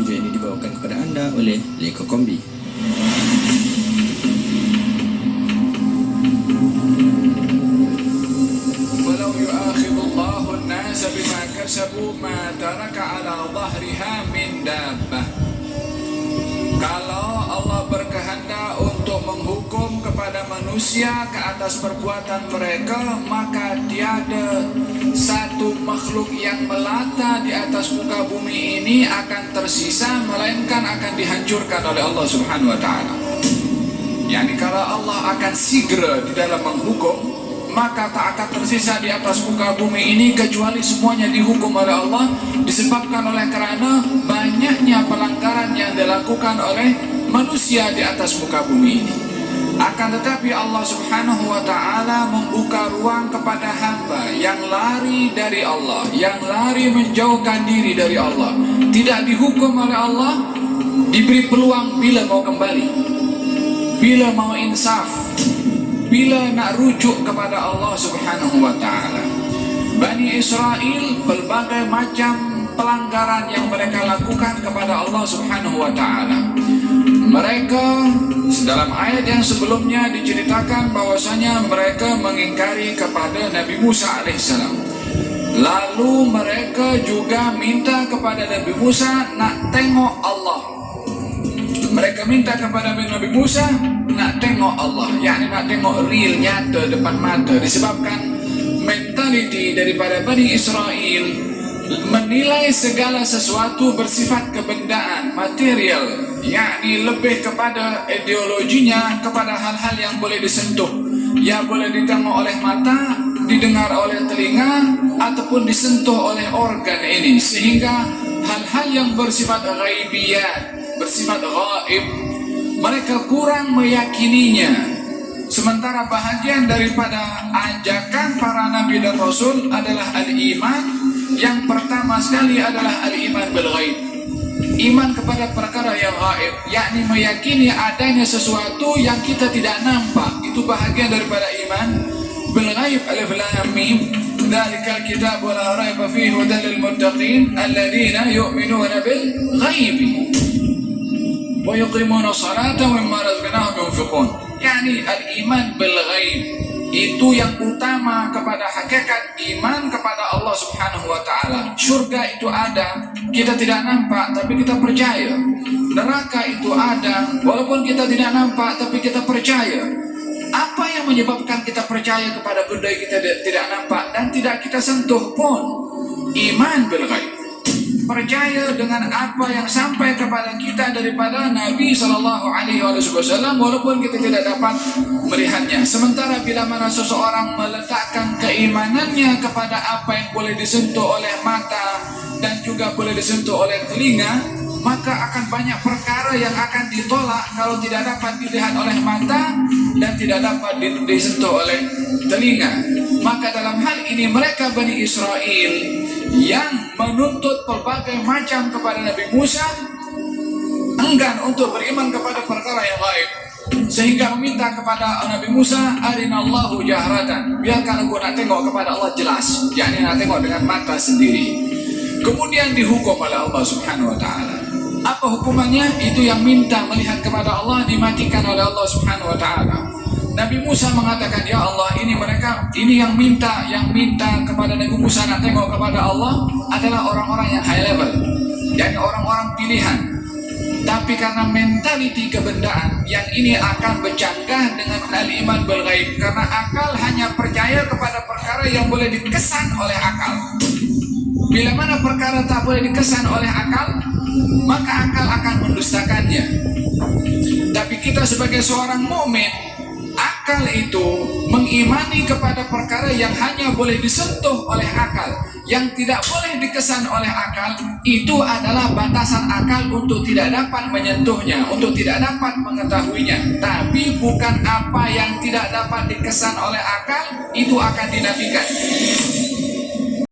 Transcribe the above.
Video ini dibawakan kepada Anda oleh Leko Kombi. Walau yu'akhidullahu an-nasa bima kasabu ma taraka ala dhahriha min dabbah. Kalau Allah berkehendak untuk menghukum kepada manusia ke atas perbuatan mereka, maka tiada satu makhluk yang melata di atas muka bumi ini akan tersisa, melainkan akan dihancurkan oleh Allah Subhanahu wa ta'ala. Yani kalau Allah akan segera di dalam menghukum, maka tak akan tersisa di atas muka bumi ini kecuali semuanya dihukum oleh Allah, disebabkan oleh karena banyaknya pelanggaran yang dilakukan oleh manusia di atas muka bumi ini. Akan tetapi Allah Subhanahu wa ta'ala membuka ruang kepada hamba yang lari dari Allah, yang lari menjauhkan diri dari Allah, tidak dihukum oleh Allah, diberi peluang bila mau kembali, bila mau insaf, bila nak rujuk kepada Allah Subhanahu wa ta'ala. Bani Israel berbagai macam pelanggaran yang mereka lakukan kepada Allah Subhanahu wa ta'ala. Mereka dalam ayat yang sebelumnya diceritakan bahwasanya mereka mengingkari kepada Nabi Musa alaihissalam. Lalu mereka juga minta kepada Nabi Musa nak tengok Allah. Mereka minta kepada Nabi Musa nak tengok Allah, yakni nak tengok real, nyata depan mata, disebabkan mentaliti daripada Bani Israel menilai segala sesuatu bersifat kebendaan, material, yakni lebih kepada ideologinya, kepada hal-hal yang boleh disentuh, yang boleh ditengok oleh mata, didengar oleh telinga, ataupun disentuh oleh organ ini, sehingga hal-hal yang bersifat ghaibiyat, bersifat ghaib, mereka kurang meyakininya. Sementara bahagian daripada ajakan para nabi dan rasul adalah al-iman. Yang pertama sekali adalah al-iman bil ghaib, iman kepada perkara yang ghaib, yakni meyakini adanya sesuatu yang kita tidak nampak. Itu bahagian daripada iman bil ghaib. Alif lam mim, dzalikal kitabu la raiba fihi hudan lil muttaqin alladziina yu'minuuna bil ghaibi wa yuqimuna sholata wa mimma razaqnahum yunfiqun. Yani al-iman bil ghaib itu yang utama kepada hakikat iman kepada Allah Subhanahu wa ta'ala. Syurga itu ada, kita tidak nampak tapi kita percaya. Neraka itu ada, walaupun kita tidak nampak tapi kita percaya. Apa yang menyebabkan kita percaya kepada benda yang kita tidak nampak dan tidak kita sentuh pun? Iman bil ghaib, percaya dengan apa yang sampai kepada kita daripada Nabi SAW, walaupun kita tidak dapat melihatnya. Sementara bila mana seseorang meletakkan keimanannya kepada apa yang boleh disentuh oleh mata dan juga boleh disentuh oleh telinga, maka akan banyak perkara yang akan ditolak kalau tidak dapat dilihat oleh mata dan tidak dapat disentuh oleh telinga. Maka dalam hal ini mereka Bani Israel yang menuntut pelbagai macam kepada Nabi Musa enggan untuk beriman kepada perkara yang gaib, sehingga meminta kepada Nabi Musa, arinallahu jahratan, biarkan aku nak tengok kepada Allah jelas, yakni nak tengok dengan mata sendiri. Kemudian dihukum oleh Allah Subhanahu wa ta'ala. Apa hukumannya? Itu yang minta melihat kepada Allah dimatikan oleh Allah Subhanahu wa ta'ala. Nabi Musa mengatakan, ya Allah, ini mereka, ini yang minta kepada Nabi Musa nak tengok kepada Allah adalah orang-orang yang high level, yakni orang-orang pilihan. Tapi karena mentaliti kebendaan yang ini akan bercanggah dengan al-iman bil ghaib, karena akal hanya percaya kepada perkara yang boleh dikesan oleh akal. Bila mana perkara tak boleh dikesan oleh akal, maka akal akan mendustakannya. Tapi kita sebagai seorang mukmin, akal itu mengimani kepada perkara yang hanya boleh disentuh oleh akal, yang tidak boleh dikesan oleh akal. Itu adalah batasan akal untuk tidak dapat menyentuhnya, untuk tidak dapat mengetahuinya. Tapi bukan apa yang tidak dapat dikesan oleh akal itu akan dinafikan.